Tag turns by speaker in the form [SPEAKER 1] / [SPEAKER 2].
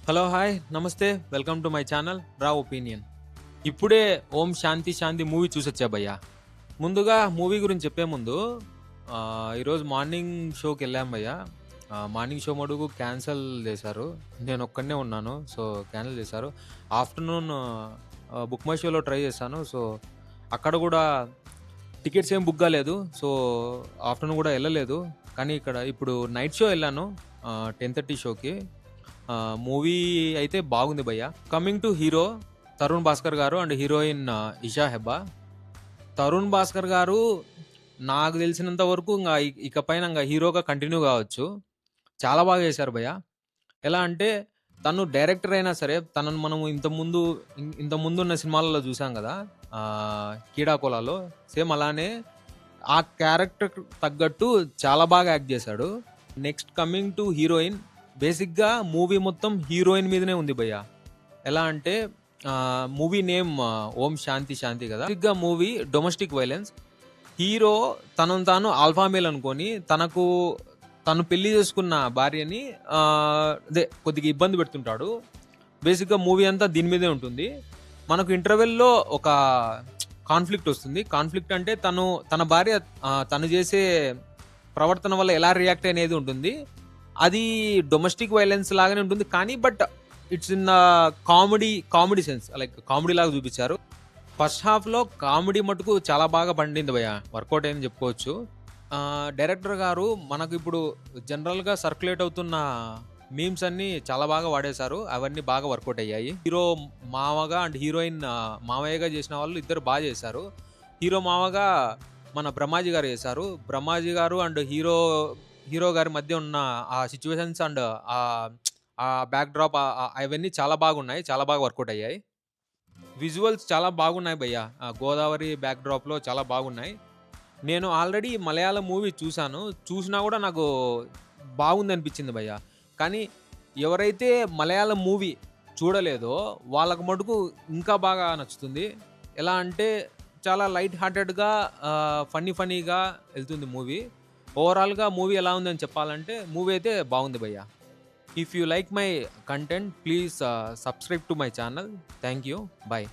[SPEAKER 1] Hello hi నమస్తే welcome to my channel రా opinion. ఇప్పుడే ఓం శాంతి శాంతి మూవీ చూసొచ్చా భయ్యా. ముందుగా మూవీ గురించి చెప్పే ముందు ఈరోజు మార్నింగ్ షోకి వెళ్ళాం భయ్యా. మార్నింగ్ షో మడుగు క్యాన్సిల్ చేశారు. నేను ఒక్కడనే ఉన్నాను, సో క్యాన్సిల్ చేశారు. ఆఫ్టర్నూన్ బుక్ మై షోలో ట్రై చేశాను, సో అక్కడ కూడా టికెట్స్ ఏం బుక్ కాలేదు, సో ఆఫ్టర్నూన్ కూడా వెళ్ళలేదు. కానీ ఇప్పుడు నైట్ షో వెళ్ళాను, 10:30 షోకి. మూవీ అయితే బాగుంది భయ్య. Coming to hero Tarun Bhaskar గారు అండ్ హీరోయిన్ ఇషా హెబ్బా. తరుణ్ భాస్కర్ గారు నాకు తెలిసినంత వరకు ఇకపైన హీరోగా కంటిన్యూ కావచ్చు. చాలా బాగా చేశారు భయ్య. ఎలా అంటే తను డైరెక్టర్ అయినా సరే తనను మనం ఇంత ముందు ఉన్న సినిమాలలో చూసాం కదా, కీడాకోలాలో సేమ్ అలానే ఆ క్యారెక్టర్ తగ్గట్టు చాలా బాగా యాక్ట్ చేశాడు. నెక్స్ట్ కమింగ్ టు హీరోయిన్, బేసిక్గా మూవీ మొత్తం హీరోయిన్ మీదనే ఉంది భయ్య. ఎలా అంటే మూవీ నేమ్ ఓం శాంతి శాంతి కదా. బేసిక్గా మూవీ డొమెస్టిక్ వైలెన్స్. హీరో తనను తాను ఆల్ఫా మేల్ అనుకొని తను పెళ్లి చేసుకున్న భార్యని అదే కొద్దిగా ఇబ్బంది పెడుతుంటాడు. బేసిక్గా మూవీ అంతా దీని మీదే ఉంటుంది. మనకు ఇంటర్వెల్లో ఒక కాన్ఫ్లిక్ట్ వస్తుంది. కాన్ఫ్లిక్ట్ అంటే తన భార్య తను చేసే ప్రవర్తన వల్ల ఎలా రియాక్ట్ అనేది ఉంటుంది. అది డొమెస్టిక్ వైలెన్స్ లాగానే ఉంటుంది, కానీ but it's in comedy sense, like comedy లాగా చూపించారు. ఫస్ట్ హాఫ్లో కామెడీ మటుకు చాలా బాగా పండింది భయ్య, వర్కౌట్ అయింది చెప్పుకోవచ్చు. డైరెక్టర్ గారు మనకు ఇప్పుడు జనరల్గా సర్క్యులేట్ అవుతున్న మీమ్స్ అన్ని చాలా బాగా వాడేశారు. అవన్నీ బాగా వర్కౌట్ అయ్యాయి. హీరో మామగా అండ్ హీరోయిన్ మామయ్యగా చేసిన వాళ్ళు ఇద్దరు బాగా చేశారు. హీరో మామగా మన బ్రహ్మాజీ గారు చేశారు. బ్రహ్మాజీ గారు అండ్ హీరో గారి మధ్య ఉన్న ఆ సిచ్యువేషన్స్ అండ్ ఆ బ్యాక్ డ్రాప్ అవన్నీ చాలా బాగున్నాయి, చాలా బాగా వర్కౌట్ అయ్యాయి. విజువల్స్ చాలా బాగున్నాయి భయ్య. గోదావరి బ్యాక్ డ్రాప్లో చాలా బాగున్నాయి. నేను ఆల్రెడీ మలయాళం మూవీ చూసినా కూడా నాకు బాగుంది అనిపించింది భయ్య. కానీ ఎవరైతే మలయాళం మూవీ చూడలేదో వాళ్ళకు మటుకు ఇంకా బాగా నచ్చుతుంది. ఎలా అంటే చాలా లైట్ హార్టెడ్గా ఫన్నీగా వెళ్తుంది మూవీ. ఓవరాల్గా మూవీ ఎలా ఉందని చెప్పాలంటే మూవీ అయితే బాగుంది భయ్య. If you like my content please subscribe to my channel. Thank you. Bye.